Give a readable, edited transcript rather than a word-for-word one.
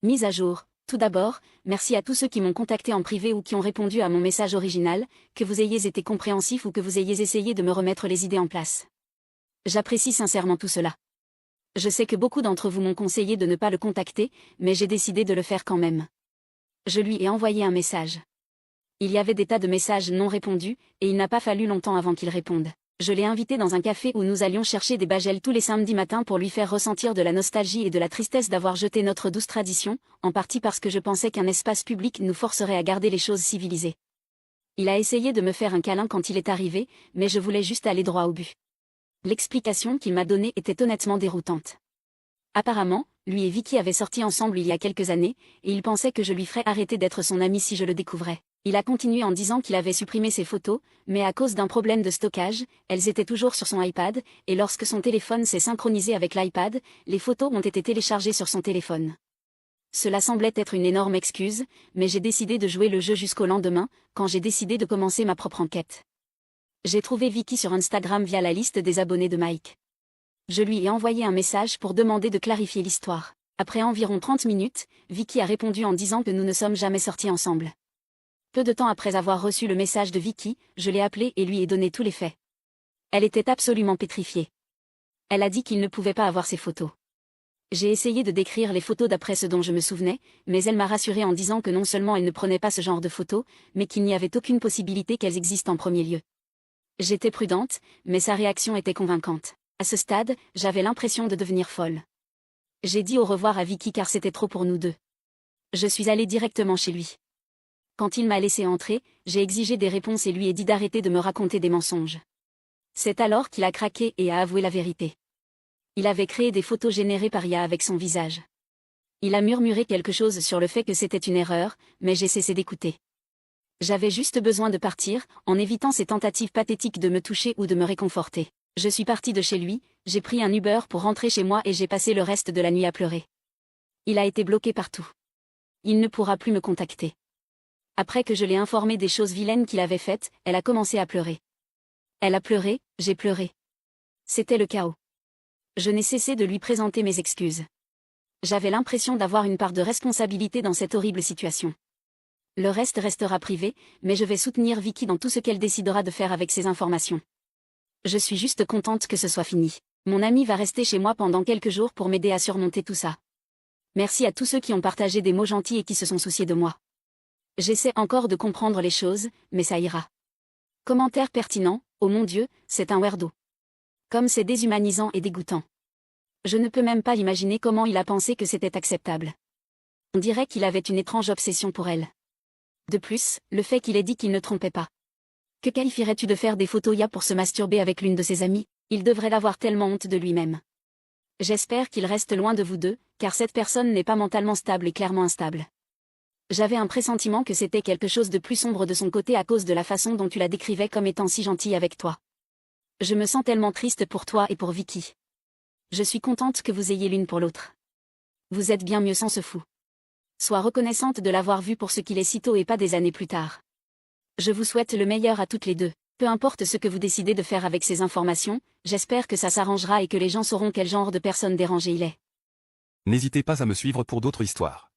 Mise à jour. Tout d'abord, merci à tous ceux qui m'ont contacté en privé ou qui ont répondu à mon message original, que vous ayez été compréhensif ou que vous ayez essayé de me remettre les idées en place. J'apprécie sincèrement tout cela. Je sais que beaucoup d'entre vous m'ont conseillé de ne pas le contacter, mais j'ai décidé de le faire quand même. Je lui ai envoyé un message. Il y avait des tas de messages non répondus, et il n'a pas fallu longtemps avant qu'il réponde. Je l'ai invité dans un café où nous allions chercher des bagels tous les samedis matins pour lui faire ressentir de la nostalgie et de la tristesse d'avoir jeté notre douce tradition, en partie parce que je pensais qu'un espace public nous forcerait à garder les choses civilisées. Il a essayé de me faire un câlin quand il est arrivé, mais je voulais juste aller droit au but. L'explication qu'il m'a donnée était honnêtement déroutante. Apparemment, lui et Vicky avaient sorti ensemble il y a quelques années, et il pensait que je lui ferais arrêter d'être son ami si je le découvrais. Il a continué en disant qu'il avait supprimé ses photos, mais à cause d'un problème de stockage, elles étaient toujours sur son iPad, et lorsque son téléphone s'est synchronisé avec l'iPad, les photos ont été téléchargées sur son téléphone. Cela semblait être une énorme excuse, mais j'ai décidé de jouer le jeu jusqu'au lendemain, quand j'ai décidé de commencer ma propre enquête. J'ai trouvé Vicky sur Instagram via la liste des abonnés de Mike. Je lui ai envoyé un message pour demander de clarifier l'histoire. Après environ 30 minutes, Vicky a répondu en disant que nous ne sommes jamais sortis ensemble. Peu de temps après avoir reçu le message de Vicky, je l'ai appelée et lui ai donné tous les faits. Elle était absolument pétrifiée. Elle a dit qu'il ne pouvait pas avoir ces photos. J'ai essayé de décrire les photos d'après ce dont je me souvenais, mais elle m'a rassurée en disant que non seulement elle ne prenait pas ce genre de photos, mais qu'il n'y avait aucune possibilité qu'elles existent en premier lieu. J'étais prudente, mais sa réaction était convaincante. À ce stade, j'avais l'impression de devenir folle. J'ai dit au revoir à Vicky car c'était trop pour nous deux. Je suis allée directement chez lui. Quand il m'a laissé entrer, j'ai exigé des réponses et lui ai dit d'arrêter de me raconter des mensonges. C'est alors qu'il a craqué et a avoué la vérité. Il avait créé des photos générées par IA avec son visage. Il a murmuré quelque chose sur le fait que c'était une erreur, mais j'ai cessé d'écouter. J'avais juste besoin de partir, en évitant ces tentatives pathétiques de me toucher ou de me réconforter. Je suis partie de chez lui, j'ai pris un Uber pour rentrer chez moi et j'ai passé le reste de la nuit à pleurer. Il a été bloqué partout. Il ne pourra plus me contacter. Après que je l'ai informée des choses vilaines qu'il avait faites, elle a commencé à pleurer. Elle a pleuré, j'ai pleuré. C'était le chaos. Je n'ai cessé de lui présenter mes excuses. J'avais l'impression d'avoir une part de responsabilité dans cette horrible situation. Le reste restera privé, mais je vais soutenir Vicky dans tout ce qu'elle décidera de faire avec ces informations. Je suis juste contente que ce soit fini. Mon ami va rester chez moi pendant quelques jours pour m'aider à surmonter tout ça. Merci à tous ceux qui ont partagé des mots gentils et qui se sont souciés de moi. J'essaie encore de comprendre les choses, mais ça ira. Commentaire pertinent, oh mon Dieu, c'est un weirdo. Comme c'est déshumanisant et dégoûtant. Je ne peux même pas imaginer comment il a pensé que c'était acceptable. On dirait qu'il avait une étrange obsession pour elle. De plus, le fait qu'il ait dit qu'il ne trompait pas. Que qualifierais-tu de faire des photos IA pour se masturber avec l'une de ses amies? Il devrait avoir tellement honte de lui-même. J'espère qu'il reste loin de vous deux, car cette personne n'est pas mentalement stable et clairement instable. J'avais un pressentiment que c'était quelque chose de plus sombre de son côté à cause de la façon dont tu la décrivais comme étant si gentille avec toi. Je me sens tellement triste pour toi et pour Vicky. Je suis contente que vous ayez l'une pour l'autre. Vous êtes bien mieux sans ce fou. Sois reconnaissante de l'avoir vu pour ce qu'il est si tôt et pas des années plus tard. Je vous souhaite le meilleur à toutes les deux. Peu importe ce que vous décidez de faire avec ces informations, j'espère que ça s'arrangera et que les gens sauront quel genre de personne dérangée il est. N'hésitez pas à me suivre pour d'autres histoires.